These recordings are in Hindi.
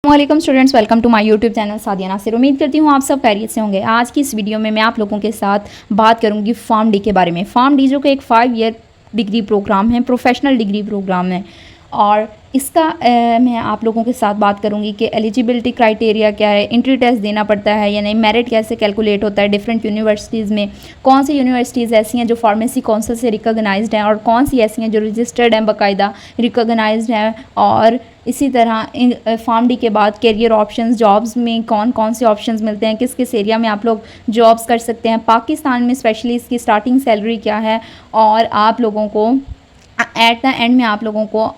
वालेकुम students, welcome to my YouTube channel Sadia Nasir. उम्मीद करती हूँ आप सब खैरियत से होंगे। आज की इस वीडियो में मैं आप लोगों के साथ बात करूँगी फार्म डी के बारे में। फार्म डी जो कि एक 5 ईयर डिग्री प्रोग्राम है, प्रोफेशनल डिग्री प्रोग्राम है, और इसका मैं आप लोगों के साथ बात करूंगी कि एलिजिबिलिटी क्राइटेरिया क्या है, एंट्री टेस्ट देना पड़ता है या नहीं, मेरिट कैसे कैलकुलेट होता है डिफरेंट यूनिवर्सिटीज़ में, कौन सी यूनिवर्सिटीज़ ऐसी हैं जो फार्मेसी काउंसिल से रिकॉग्नाइज्ड हैं और कौन सी ऐसी हैं जो रजिस्टर्ड हैं, बाकायदा रिकॉग्नाइज्ड हैं। और इसी तरह फार्म डी के बाद करियर ऑप्शंस, जॉब्स में कौन कौन से ऑप्शंस मिलते हैं, किस किस एरिया में आप लोग जॉब्स कर सकते हैं, पाकिस्तान में स्पेशली इसकी स्टार्टिंग सैलरी क्या है, और आप लोगों को एट द एंड में आप लोगों को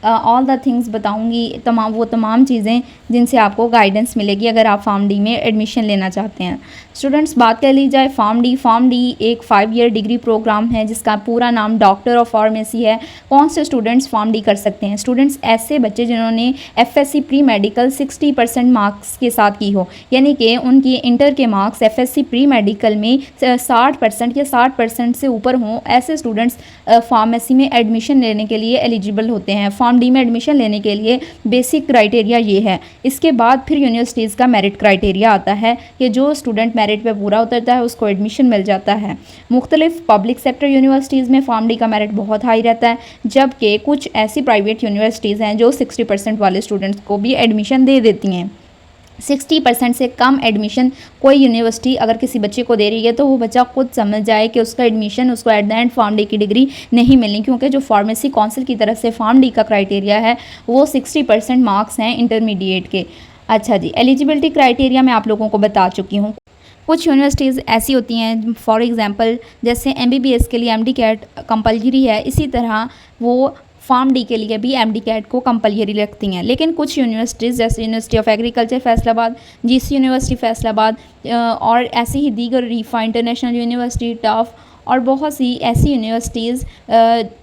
ऑल द थिंग्स बताऊंगी, तमाम चीज़ें जिनसे आपको गाइडेंस मिलेगी अगर आप फार्म डी में एडमिशन लेना चाहते हैं। स्टूडेंट्स, बात कर ली जाए फार्म डी एक 5 ईयर डिग्री प्रोग्राम है जिसका पूरा नाम डॉक्टर ऑफ फार्मेसी है। कौन से स्टूडेंट्स फार्म डी कर सकते हैं? स्टूडेंट्स ऐसे बच्चे जिन्होंने FSC प्री मेडिकल 60% मार्क्स के साथ की हो, यानी कि उनकी इंटर के मार्क्स FSC प्री मेडिकल में 60% या 60% से ऊपर हों, ऐसे स्टूडेंट्स फार्मेसी में एडमिशन लेने के लिए एलिजिबल होते हैं। फार्म डी में एडमिशन लेने के लिए बेसिक क्राइटेरिया ये है। इसके बाद फिर यूनिवर्सिटीज़ का मेरिट क्राइटेरिया आता है कि जो स्टूडेंट मेरिट पे पूरा उतरता है उसको एडमिशन मिल जाता है। मुख्तलिफ पब्लिक सेक्टर यूनिवर्सिटीज़ में फार्म डी का मेरिट बहुत हाई रहता है, जबकि कुछ ऐसी प्राइवेट यूनिवर्सिटीज़ हैं जो 60% वाले स्टूडेंट्स को भी एडमिशन दे देती हैं। 60% से कम एडमिशन कोई यूनिवर्सिटी अगर किसी बच्चे को दे रही है तो वो बच्चा खुद समझ जाए कि उसका एडमिशन उसको at the end pharm D की डिग्री नहीं मिलनी, क्योंकि जो फार्मेसी काउंसिल की तरफ से फार्म डी का क्राइटेरिया है वो 60% मार्क्स हैं इंटरमीडिएट के। अच्छा जी, एलिजिबिलिटी क्राइटेरिया मैं आप लोगों को बता चुकी हूँ। कुछ यूनिवर्सिटीज़ ऐसी होती हैं, फॉर एग्ज़ाम्पल जैसे MBBS के लिए MD कैट कंपलसरी है, इसी तरह वो फार्म डी के लिए भी MD कैट को कंपलसरी रखती हैं। लेकिन कुछ यूनिवर्सिटीज़ जैसे university of agriculture Faisalabad, GC university Faisalabad और ऐसी ही दीगर रीफा इंटरनेशनल यूनिवर्सिटी, टफ और बहुत सी ऐसी यूनिवर्सिटीज़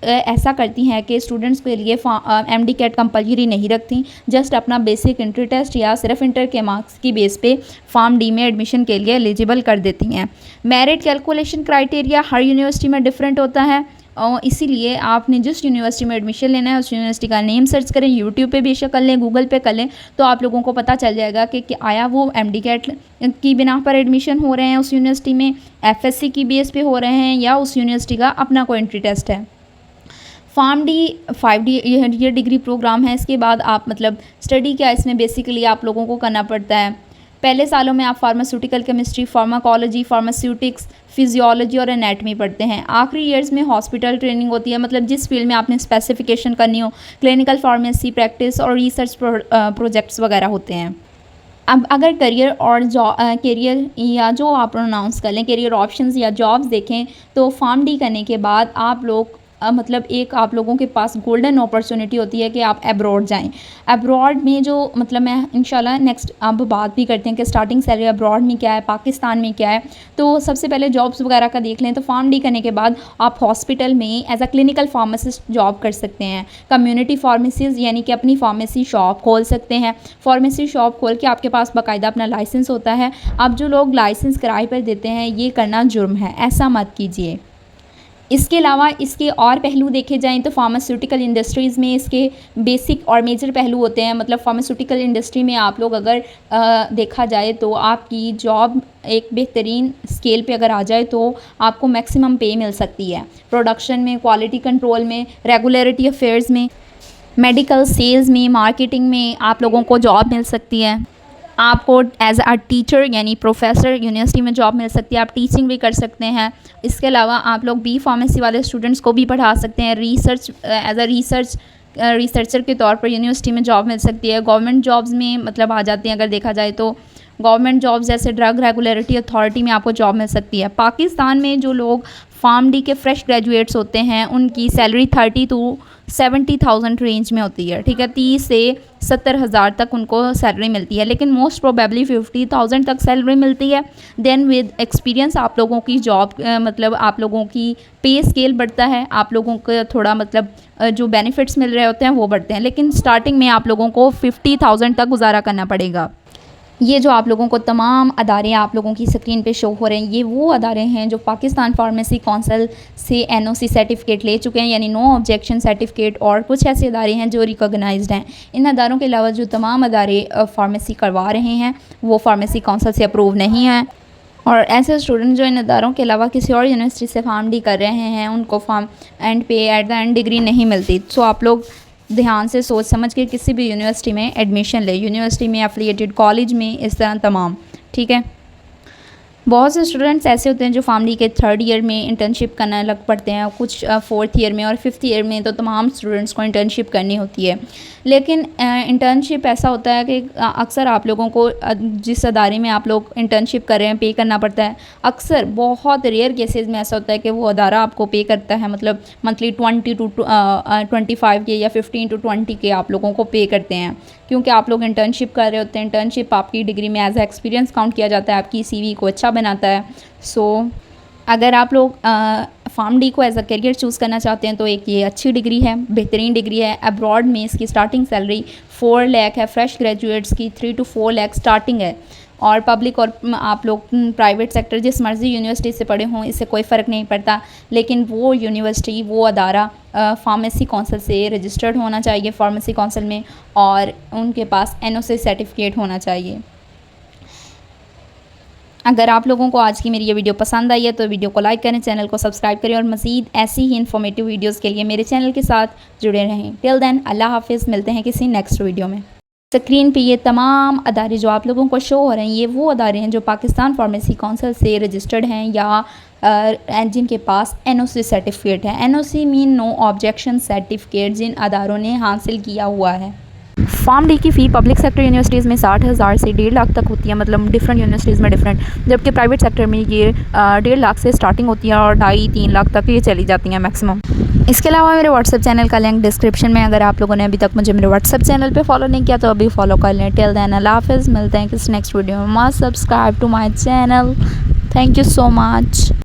ऐसा करती हैं कि स्टूडेंट्स के लिए MD कैट कंपलसरी नहीं रखती, जस्ट अपना बेसिक एंट्री टेस्ट या सिर्फ इंटर के मार्क्स की बेस पे फार्म डी में एडमिशन के लिए एलिजिबल कर देती हैं। मेरिट कैलकुलेशन क्राइटेरिया हर यूनिवर्सिटी में डिफरेंट होता है, और इसीलिए आपने जिस यूनिवर्सिटी में एडमिशन लेना है उस यूनिवर्सिटी का नेम सर्च करें, यूट्यूब पे बेशक कर लें, गूगल पे कर लें, तो आप लोगों को पता चल जाएगा कि आया वो MD कैट की बिना पर एडमिशन हो रहे हैं उस यूनिवर्सिटी में, FSC की बेस पे हो रहे हैं, या उस यूनिवर्सिटी का अपना कोई एंट्री टेस्ट है। Pharm D 5 year degree program है। इसके बाद आप मतलब स्टडी क्या इसमें बेसिकली आप लोगों को करना पड़ता है। पहले सालों में आप pharmaceutical chemistry, pharmacology, pharmaceutics, physiology और एनाटमी पढ़ते हैं। आखिरी ईयर्स में हॉस्पिटल ट्रेनिंग होती है, मतलब जिस फील्ड में आपने स्पेसिफिकेशन करनी हो, क्लिनिकल फार्मेसी प्रैक्टिस और रिसर्च प्रोजेक्ट्स वगैरह होते हैं। अब अगर करियर या जो आप प्रोनाउंस कर लें करियर ऑप्शंस या जॉब्स देखें, तो फार्म डी करने के बाद आप लोग मतलब एक आप लोगों के पास गोल्डन अपॉर्चुनिटी होती है कि आप अब्रॉड जाएं। अब्रॉड में जो मतलब मैं इंशाल्लाह नेक्स्ट अब बात भी करते हैं कि स्टार्टिंग सैलरी अब्रॉड में क्या है, पाकिस्तान में क्या है। तो सबसे पहले जॉब्स वगैरह का देख लें, तो फार्म डी करने के बाद आप हॉस्पिटल में as a clinical pharmacist job कर सकते हैं। कम्युनिटी फार्मेसीज यानी कि अपनी फार्मेसी शॉप खोल सकते हैं। फार्मेसी शॉप खोल के आपके पास बाकायदा अपना लाइसेंस होता है। अब जो लोग लाइसेंस किराए पर देते हैं, ये करना जुर्म है, ऐसा मत कीजिए। इसके अलावा इसके और पहलू देखे जाएं तो फार्मास्यूटिकल इंडस्ट्रीज़ में इसके बेसिक और मेजर पहलू होते हैं। मतलब फार्मास्यूटिकल इंडस्ट्री में आप लोग अगर देखा जाए तो आपकी जॉब एक बेहतरीन स्केल पे अगर आ जाए तो आपको मैक्सिमम पे मिल सकती है। प्रोडक्शन में, क्वालिटी कंट्रोल में, रेगुलेटरी अफेयर्स में, मेडिकल सेल्स में, मार्केटिंग में आप लोगों को जॉब मिल सकती है। आपको एज अ टीचर यानी प्रोफेसर यूनिवर्सिटी में जॉब मिल सकती है, आप टीचिंग भी कर सकते हैं। इसके अलावा आप लोग बी फार्मेसी वाले स्टूडेंट्स को भी पढ़ा सकते हैं। रिसर्चर के तौर पर यूनिवर्सिटी में जॉब मिल सकती है। गवर्नमेंट जॉब्स में मतलब आ जाती हैं अगर देखा जाए तो गवर्नमेंट जॉब्स जैसे ड्रग रेगुलेटरी अथॉरिटी में आपको जॉब मिल सकती है। पाकिस्तान में जो लोग फार्म डी के फ्रेश ग्रेजुएट्स होते हैं उनकी सैलरी 30 to 70,000 रेंज में होती है, ठीक है। 30 से 70,000 तक उनको सैलरी मिलती है, लेकिन मोस्ट प्रोबेबली 50,000 तक सैलरी मिलती है। देन विद एक्सपीरियंस आप लोगों की जॉब मतलब आप लोगों की पे स्केल बढ़ता है, आप लोगों को थोड़ा मतलब जो बेनिफिट्स मिल रहे होते हैं वो बढ़ते हैं, लेकिन स्टार्टिंग में आप लोगों को 50,000 तक गुजारा करना पड़ेगा। ये जो आप लोगों को तमाम अदारे आप लोगों की स्क्रीन पे शो हो रहे हैं, ये वो अदारे हैं जो पाकिस्तान फार्मेसी काउंसिल से एनओसी सर्टिफिकेट ले चुके हैं, यानी नो ऑब्जेक्शन सर्टिफिकेट। और कुछ ऐसे अदारे हैं जो रिकॉग्नाइज्ड हैं। इन अदारों के अलावा जो तमाम अदारे फार्मेसी करवा रहे हैं वो फार्मेसी काउंसिल से अप्रूव नहीं हैं। और ऐसे स्टूडेंट जो इन अदारों के अलावा किसी और यूनिवर्सिटी से फार्म डी कर रहे हैं, उनको फार्म एंड पे एट द एंड डिग्री नहीं मिलती। सो आप लोग ध्यान से सोच समझ के किसी भी यूनिवर्सिटी में एडमिशन ले, यूनिवर्सिटी में, एफिलिएटेड कॉलेज में, इस तरह तमाम, ठीक है। बहुत से स्टूडेंट्स ऐसे होते हैं जो फार्म डी के 3rd ईयर में इंटर्नशिप करने लग पड़ते हैं, कुछ 4th ईयर में, और 5th ईयर में तो तमाम स्टूडेंट्स को इंटर्नशिप करनी होती है। लेकिन इंटर्नशिप ऐसा होता है कि अक्सर आप लोगों को जिस अदारे में आप लोग इंटर्नशिप कर रहे हैं पे करना पड़ता है। अक्सर बहुत रेयर केसेस में ऐसा होता है कि वो अदारा आपको पे करता है, मतलब मंथली 20 to 25 के या 15 to 20 के आप लोगों को पे करते हैं, क्योंकि आप लोग इंटर्नशिप कर रहे होते हैं। इंटर्नशिप आपकी डिग्री में एज एक्सपीरियंस काउंट किया जाता है, आपकी सीवी को अच्छा बनाता है। सो अगर आप लोग फार्म डी को एज अ करियर चूज़ करना चाहते हैं तो एक ये अच्छी डिग्री है, बेहतरीन डिग्री है। अब्रॉड में इसकी स्टार्टिंग सैलरी 4 लाख है, फ्रेश ग्रेजुएट्स की 3 to 4 लाख स्टार्टिंग है। और पब्लिक और आप लोग प्राइवेट सेक्टर जिस मर्ज़ी यूनिवर्सिटी से पढ़े हों, इससे कोई फ़र्क नहीं पड़ता, लेकिन वो यूनिवर्सिटी, वो अदारा फार्मेसी काउंसिल से रजिस्टर्ड होना चाहिए फार्मेसी काउंसिल में, और उनके पास एनओसी सर्टिफिकेट होना चाहिए। अगर आप लोगों को आज की मेरी ये वीडियो पसंद आई है तो वीडियो को लाइक करें, चैनल को सब्सक्राइब करें, और मज़ीद ऐसी ही इन्फॉर्मेटिव वीडियोस के लिए मेरे चैनल के साथ जुड़े रहें। टिल देन अल्लाह हाफिज़, मिलते हैं किसी नेक्स्ट वीडियो में। स्क्रीन पे ये तमाम अदारे जो आप लोगों को शो हो रहे हैं, ये वो अदारे हैं जो पाकिस्तान फार्मेसी काउंसिल से रजिस्टर्ड हैं या जिनके पास एनओसी सर्टिफिकेट है। NOC mean no objection certificate, जिन अदारों ने हासिल किया हुआ है। फार्म डी की फ़ी पब्लिक सेक्टर यूनिवर्सिटीज़ में 60,000 से 1.5 लाख तक होती है, मतलब डिफरेंट यूनिवर्सिटीज़ में डिफरेंट, जबकि प्राइवेट सेक्टर में ये 1.5 लाख से स्टार्टिंग होती है और 2.5-3 लाख तक ये चली जाती हैं मैक्सिमम। इसके अलावा मेरे व्हाट्सएप चैनल का लिंक डिस्क्रिप्शन में, अगर आप लोगों ने अभी तक मुझे मेरे व्हाट्सएप चैनल पे फॉलो नहीं किया तो अभी फॉलो कर लें। टिल देन अल्लाह हाफिज़, मिलते हैं किस नेक्स्ट वीडियो में। Must subscribe to my channel. Thank you so much.